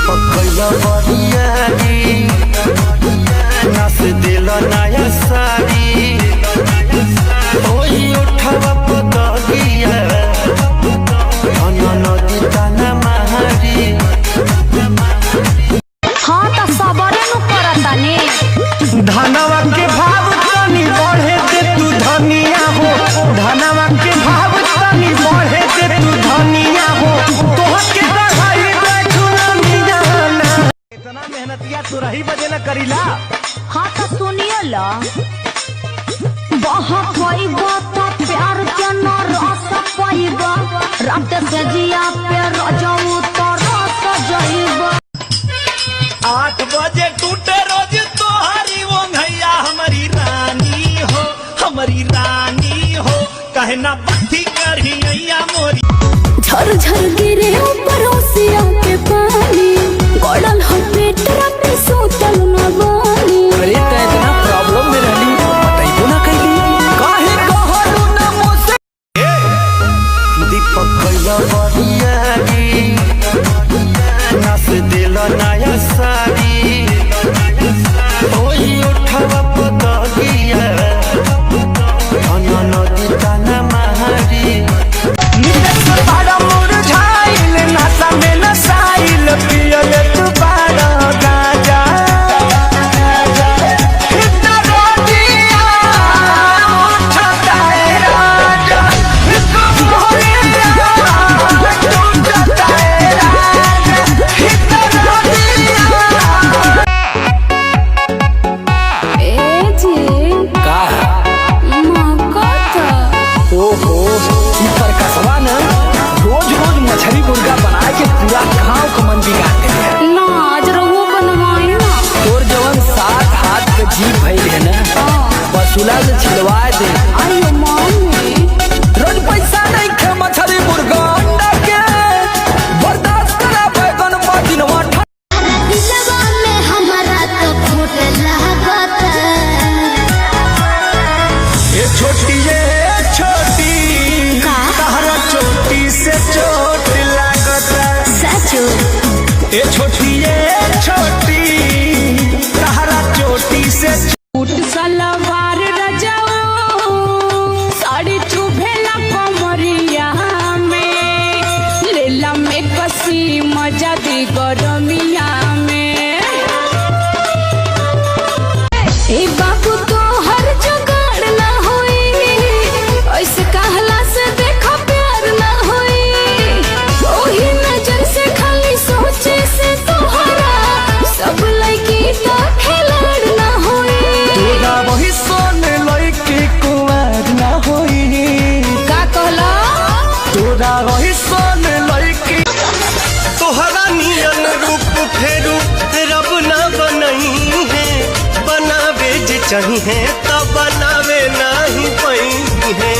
पकैया बरियारी नाच दिल नया साड़ी ओही उठावा पतगिया नदी ताना महारी। हाँ तो सबरे नु करतानी धनवा के भाव तनी बढ़े दे तू धनिया हो, धनवा के भाव तनी बढ़े दे तू धनिया हो, तोहके बढ़ाई बैठू ना मियाना। इतना मेहनतिया तू रही बजे न करीला। हाँ तो सुनियो ला बहुत पाइबा तो प्यार के न रस पाइबा रात से जिया पे रजाऊ तो रस जाइबा। 8 बजे टूटे रोज तोहारी वो भैया हमारी रानी हो कहना बत्ती करही नैया मोरी। झर झर गिरे ऊपर ओसिया के पानी गड़ल हो पेट रात सोतल न बानी। अरे त इतना प्रॉब्लम में रहली बताइबो ना कैली काहे कहलू ना मोसे। दीपक कैला बरियारी नाच दिल नया साड़ी ओही उठावा पतगिया नदी ताना महारी। निरंतर बाड़ा मुरझाइल नशा में नसाइल पियल तू बाड़ा गाजा इतना रोटिया उठता है राजा इसको भोलिया टूटता है राजा इतना रोटिया। ए जी का मकता ओहो ई पर कसवा न रोज रोज मछली मुर्गा बना के पूरा गांव को मन बिगाड़ देले। ना आज रहुओ बनवाई ना तोर जवन 7 हाथ के जीभ भइल है ना बसुला से छिलवा दे। अरे मम्मी रोज पैसा नहीं खे मछली मुर्गा अंडा के बर्दाश्त करा बैगन दिनवा। दिलवा में हमारा तो फूट लागत ये छोटी तहरा चोटी से चोट लागत। सचो ए छोटी तहरा चोटी से उठ सलवार रजाओ साड़ी चुभेला कमरिया में लेला में कसी मजा दी गरमिया में। ए बाबू तो हर जुगाड़ ना होई ऐसे कहला से देखो प्यार ना होई ओही नजर से खाली सोचे से तोहरा सब लड़की तो खिलाड़ ना होई। तोरा वही सोने लइके कुंवर ना होई। का कहला तोरा वही सोने लइके तोहरा नियन रूप फेरू रब ना बनई है बनावे जे चाहिए तब बनावे नहीं पई है।